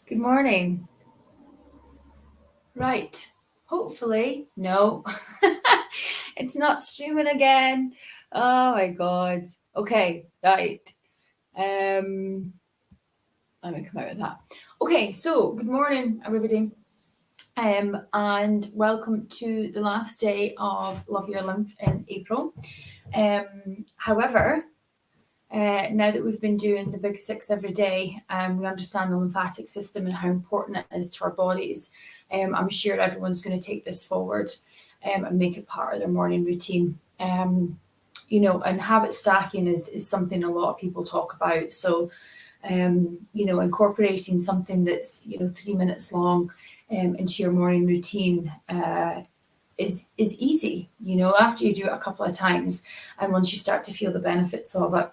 Good morning. Right. Hopefully, no. It's not streaming again. Oh my God. Okay, right. Um, Let me come out of that. Okay, so good morning, everybody. And welcome to the last day of Love Your Lymph in April. However, now that we've been doing the big six every day, we understand the lymphatic system and how important it is to our bodies. I'm sure everyone's going to take this forward and make it part of their morning routine. And habit stacking is something a lot of people talk about. So, incorporating something that's 3 minutes long into your morning routine is easy. After you do it a couple of times, and once you start to feel the benefits of it.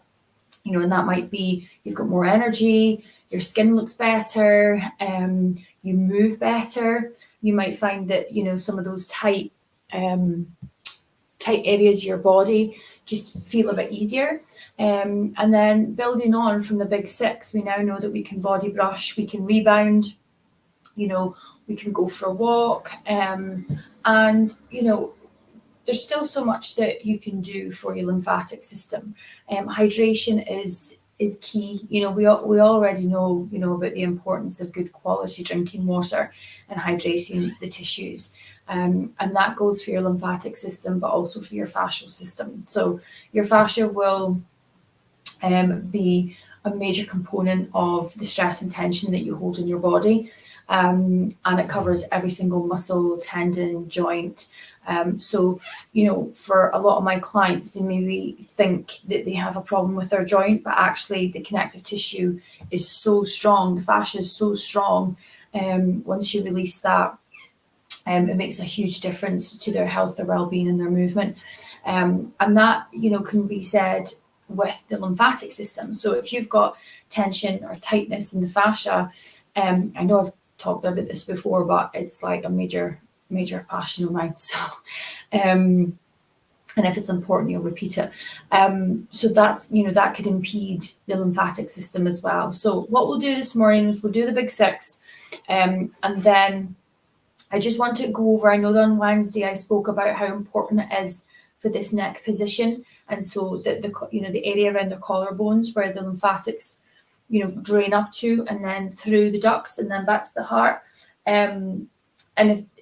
And that might be you've got more energy, your skin looks better, you move better. You might find that, some of those tight areas of your body just feel a bit easier. And then building on from the big six, we now know that we can body brush, we can rebound, we can go for a walk. There's still so much that you can do for your lymphatic system. Hydration is key. We already know, about the importance of good quality drinking water and hydrating the tissues. And that goes for your lymphatic system, but also for your fascial system. So your fascia will be a major component of the stress and tension that you hold in your body. And it covers every single muscle, tendon, joint. So, for a lot of my clients, they maybe think that they have a problem with their joint, but actually the connective tissue is so strong, the fascia is so strong. Once you release that, it makes a huge difference to their health, their well-being, and their movement. And that, can be said with the lymphatic system. So if you've got tension or tightness in the fascia, I know I've talked about this before, but it's like a major passion of mine. So, and if it's important, you'll repeat it. So that's, that could impede the lymphatic system as well. So what we'll do this morning is we'll do the big six. And then I just want to go over, I know that on Wednesday I spoke about how important it is for this neck position. And so the area around the collarbones where the lymphatics, drain up to, and then through the ducts and then back to the heart. And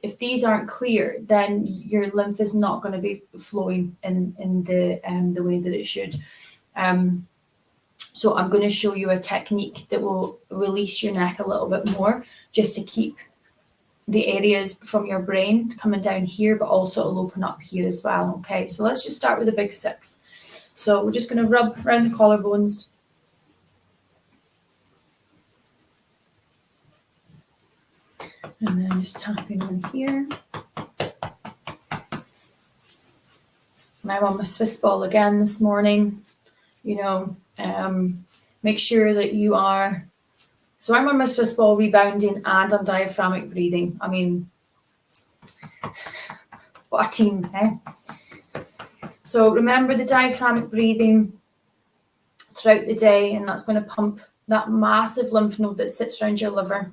if these aren't clear, then your lymph is not going to be flowing in the way that it should. So I'm going to show you a technique that will release your neck a little bit more, just to keep the areas from your brain coming down here, but also it'll open up here as well. Okay, so let's just start with the big six. So we're just going to rub around the collarbones. And then just tapping on here. And I'm on my Swiss ball again this morning. Make sure that you are. So I'm on my Swiss ball rebounding and I'm diaphragmic breathing. I mean, what a team, eh? So remember the diaphragmic breathing throughout the day, and that's going to pump that massive lymph node that sits around your liver.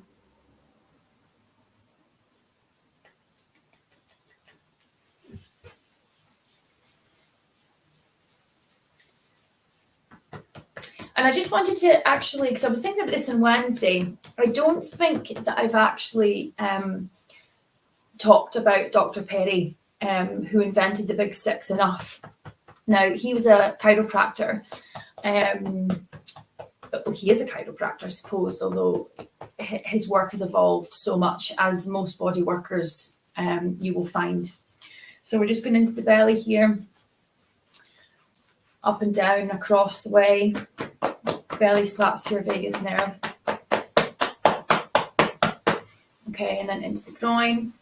And I just wanted to actually, because I was thinking about this on Wednesday, I don't think that I've actually talked about Dr. Perry, who invented the big six, enough. Now, he was a chiropractor. He is a chiropractor, I suppose, although his work has evolved so much, as most body workers you will find. So we're just going into the belly here, up and down, across the way. Belly slaps your vagus nerve. Okay, and then into the groin.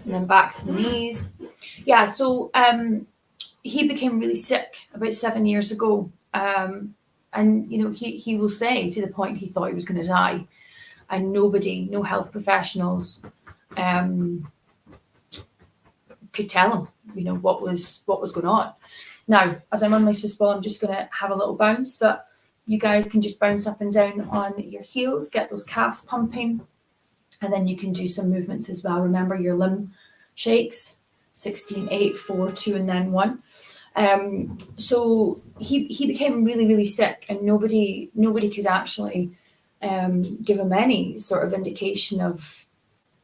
And then back to the knees. Yeah, so he became really sick about 7 years ago. And, he will say to the point he thought he was going to die. And no health professionals could tell him, what was going on. Now, as I'm on my Swiss ball, I'm just going to have a little bounce, but you guys can just bounce up and down on your heels, get those calves pumping, and then you can do some movements as well. Remember your limb shakes, 16, 8, 4, 2, and then 1. So he became really, really sick, and nobody could actually give him any sort of indication of,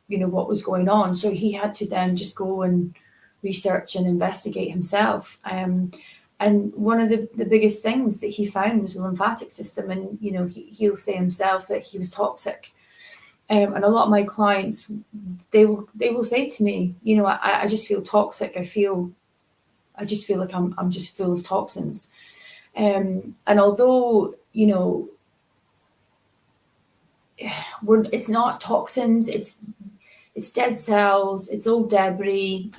what was going on. So he had to then just go and research and investigate himself. And one of the biggest things that he found was the lymphatic system. And, he'll say himself that he was toxic. And a lot of my clients, they will say to me, I just feel toxic. I just feel like I'm just full of toxins. And although, it's not toxins, it's dead cells, it's old debris,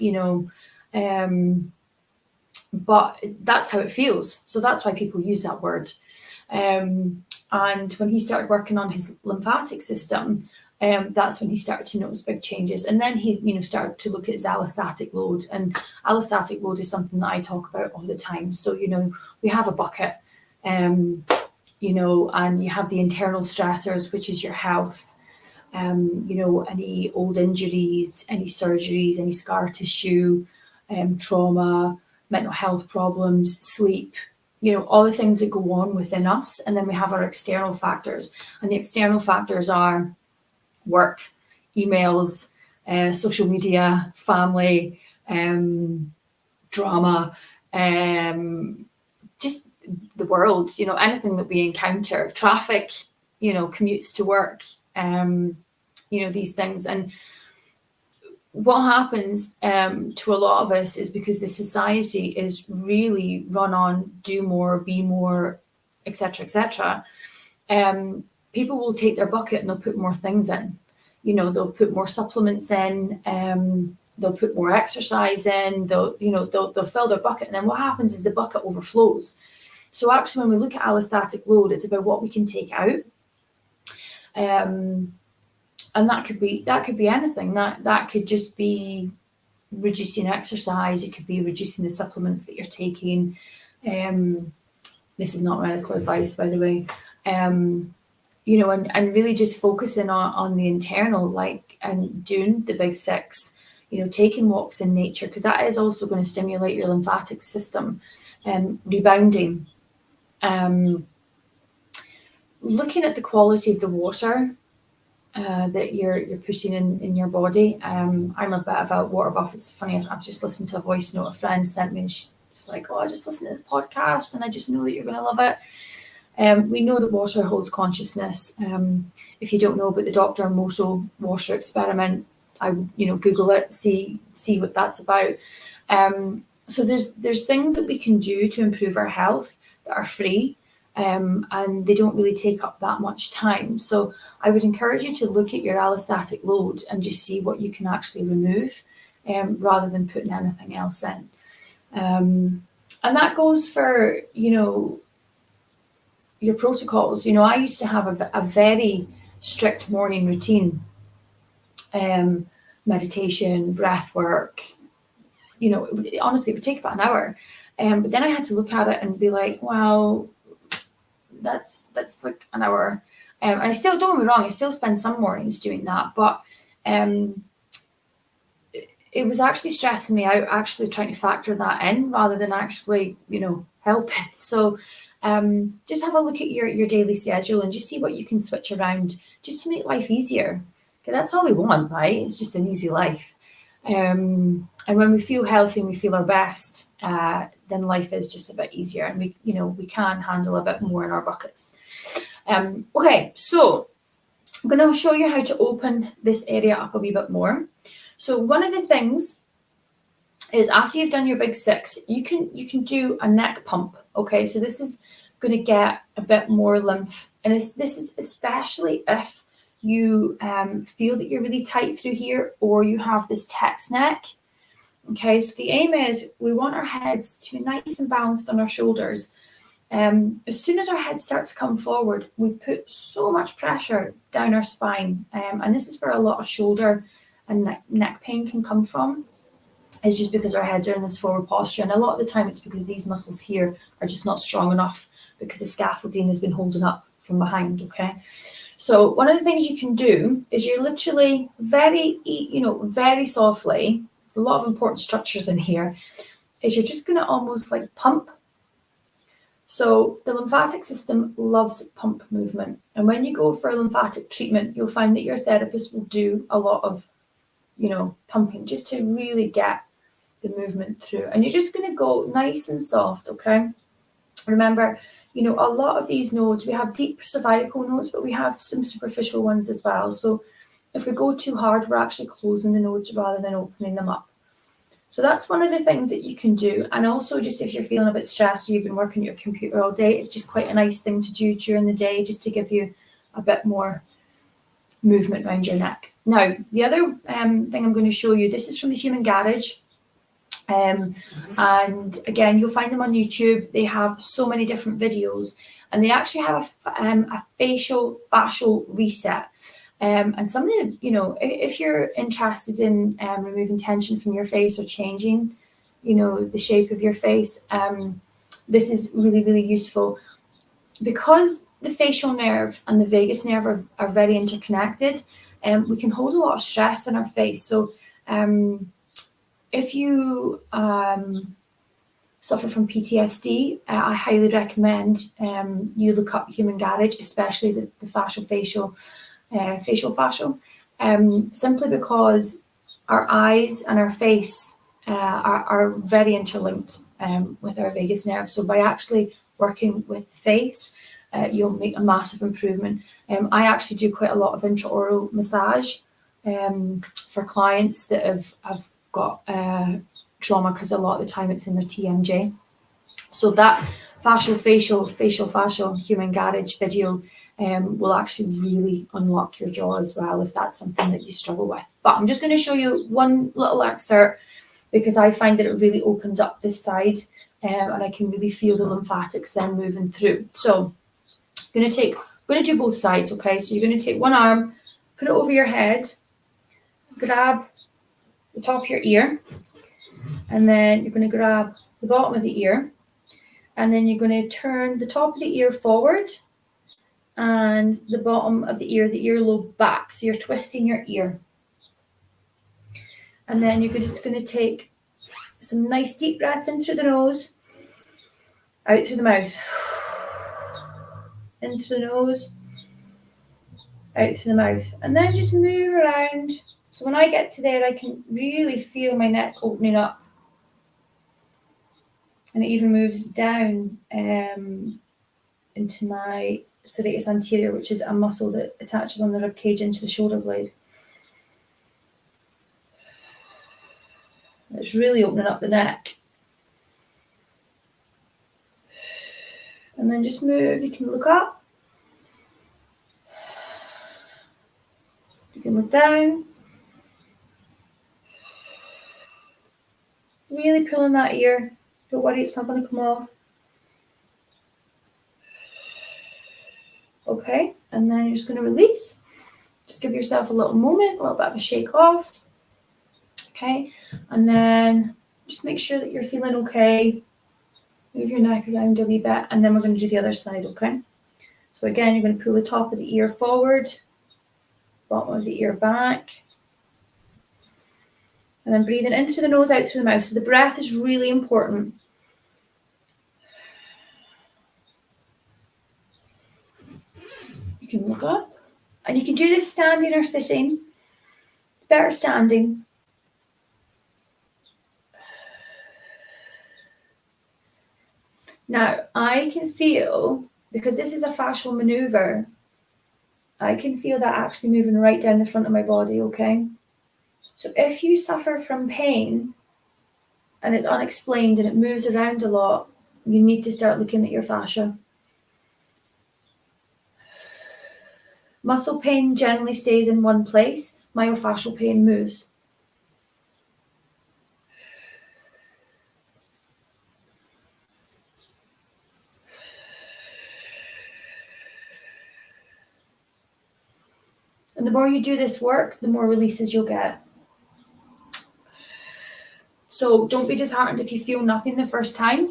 but that's how it feels. So that's why people use that word. And when he started working on his lymphatic system, that's when he started to notice big changes. And then he, started to look at his allostatic load. And allostatic load is something that I talk about all the time. So, we have a bucket, and you have the internal stressors, which is your health, any old injuries, any surgeries, any scar tissue, trauma, mental health problems, sleep, all the things that go on within us. And then we have our external factors. And the external factors are work, emails, social media, family, drama, just the world, anything that we encounter, traffic, commutes to work, these things. And what happens to a lot of us is because the society is really run on do more, be more, etc., people will take their bucket and they'll put more things in. They'll put more supplements in, they'll put more exercise in, they'll fill their bucket. And then what happens is the bucket overflows. So actually, when we look at allostatic load, it's about what we can take out. And that could be anything. That could just be reducing exercise. It could be reducing the supplements that you're taking. This is not medical advice, by the way. And really just focusing on the internal, and doing the big 6, taking walks in nature, because that is also going to stimulate your lymphatic system, rebounding, looking at the quality of the water that you're putting in your body. I'm a bit of a water buff. It's funny, I've just listened to a voice note a friend sent me, and she's like, I just listened to this podcast and I just know that you're going to love it. We know that water holds consciousness. If you don't know about the Dr. Moso water experiment, I Google it, see what that's about. So there's things that we can do to improve our health that are free, and they don't really take up that much time. So I would encourage you to look at your allostatic load and just see what you can actually remove, rather than putting anything else in. And that goes for, your protocols. I used to have a very strict morning routine, meditation, breath work, honestly, it would take about an hour. But then I had to look at it and be like, wow, that's like an hour. And I still, don't get me wrong, I still spend some mornings doing that, but it was actually stressing me out, actually trying to factor that in rather than actually, helping. So just have a look at your daily schedule and just see what you can switch around just to make life easier. Because that's all we want, right? It's just an easy life. And when we feel healthy and we feel our best, then life is just a bit easier, and we can handle a bit more in our buckets. Okay, so I'm going to show you how to open this area up a wee bit more. So one of the things is, after you've done your big 6, you can do a neck pump. Okay, so this is going to get a bit more lymph, and this is especially if you feel that you're really tight through here, or you have this text neck. Okay, so the aim is we want our heads to be nice and balanced on our shoulders. As soon as our head starts to come forward, we put so much pressure down our spine, and this is where a lot of shoulder and neck pain can come from. is just because our heads are in this forward posture. And a lot of the time it's because these muscles here are just not strong enough because the scaffolding has been holding up from behind, okay? So one of the things you can do is you're literally very softly, there's a lot of important structures in here, is you're just going to almost like pump. So the lymphatic system loves pump movement. And when you go for a lymphatic treatment, you'll find that your therapist will do a lot of, pumping just to really get the movement through. And you're just going to go nice and soft, okay? Remember, a lot of these nodes, we have deep cervical nodes, but we have some superficial ones as well. So if we go too hard, we're actually closing the nodes rather than opening them up. So that's one of the things that you can do. And also just if you're feeling a bit stressed or you've been working at your computer all day, it's just quite a nice thing to do during the day just to give you a bit more movement around your neck. Now, the other thing I'm going to show you, this is from the Human Garage. And again, you'll find them on YouTube. They have so many different videos, and they actually have a facial fascial reset. And something, if you're interested in removing tension from your face or changing, the shape of your face, this is really, really useful because the facial nerve and the vagus nerve are very interconnected. We can hold a lot of stress on our face. So if you suffer from PTSD, I highly recommend you look up Human Garage, especially the facial fascial, simply because our eyes and our face are very interlinked with our vagus nerve. So by actually working with the face, you'll make a massive improvement. I actually do quite a lot of intraoral massage for clients that have got trauma, because a lot of the time it's in their TMJ. So that facial fascial Human Garage video will actually really unlock your jaw as well if that's something that you struggle with. But I'm just going to show you one little excerpt because I find that it really opens up this side and I can really feel the lymphatics then moving through. So I'm going to do both sides, okay? So you're going to take one arm, put it over your head, grab the top of your ear, and then you're going to grab the bottom of the ear, and then you're going to turn the top of the ear forward and the bottom of the earlobe back. So you're twisting your ear. And then you're just going to take some nice deep breaths in through the nose, out through the mouth. In through the nose, out through the mouth. And then just move around. So when I get to there, I can really feel my neck opening up. And it even moves down into my serratus anterior, which is a muscle that attaches on the rib cage into the shoulder blade. It's really opening up the neck. And then just move. You can look up. You can look down. Really pulling that ear. Don't worry, it's not going to come off. Okay, and then you're just going to release. Just give yourself a little moment, a little bit of a shake off. Okay, and then just make sure that you're feeling okay. Move your neck around a wee bit, and then we're going to do the other side, okay? So again, you're going to pull the top of the ear forward, bottom of the ear back. And then breathing in through the nose, out through the mouth. So the breath is really important. You can look up. And you can do this standing or sitting. Better standing. Now, I can feel, because this is a fascial maneuver, I can feel that actually moving right down the front of my body, okay? So if you suffer from pain and it's unexplained and it moves around a lot, you need to start looking at your fascia. Muscle pain generally stays in one place. Myofascial pain moves. And the more you do this work, the more releases you'll get. So don't be disheartened if you feel nothing the first time.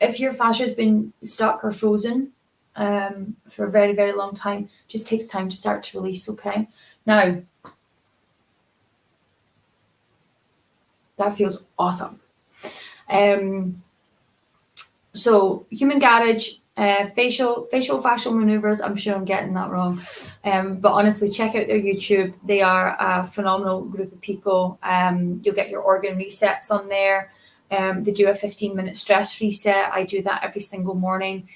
If your fascia has been stuck or frozen for a very, very long time, just takes time to start to release, okay? Now, that feels awesome. So human garage, facial fascial maneuvers, I'm sure I'm getting that wrong. But honestly, check out their YouTube. They are a phenomenal group of people. You'll get your organ resets on there. They do a 15-minute stress reset. I do that every single morning.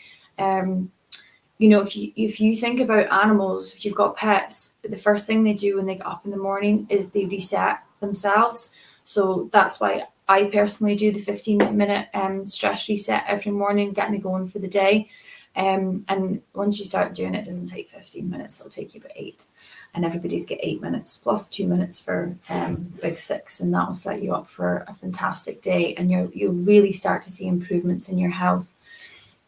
If you think about animals, if you've got pets, the first thing they do when they get up in the morning is they reset themselves. So that's why I personally do the 15-minute stress reset every morning, get me going for the day. And once you start doing it, it doesn't take 15 minutes, it'll take you about 8. And everybody's get 8 minutes plus 2 minutes for big 6, and that will set you up for a fantastic day. And you'll really start to see improvements in your health.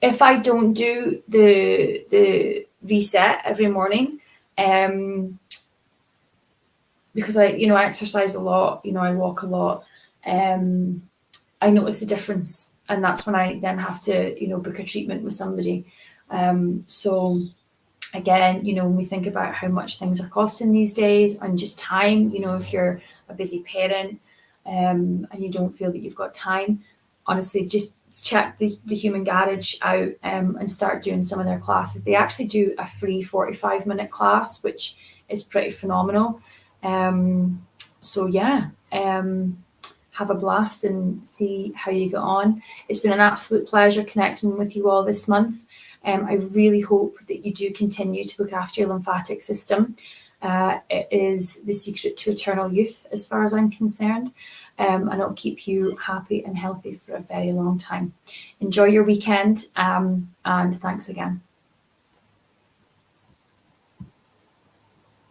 If I don't do the reset every morning, because I exercise a lot, I walk a lot, I notice a difference, and that's when I then have to, book a treatment with somebody. So again, when we think about how much things are costing these days and just time, if you're a busy parent, and you don't feel that you've got time, honestly, just check the Human Garage out and start doing some of their classes. They actually do a free 45-minute class, which is pretty phenomenal. So yeah, have a blast and see how you get on. It's been an absolute pleasure connecting with you all this month. I really hope that you do continue to look after your lymphatic system. It is the secret to eternal youth, as far as I'm concerned. And it'll keep you happy and healthy for a very long time. Enjoy your weekend, and thanks again.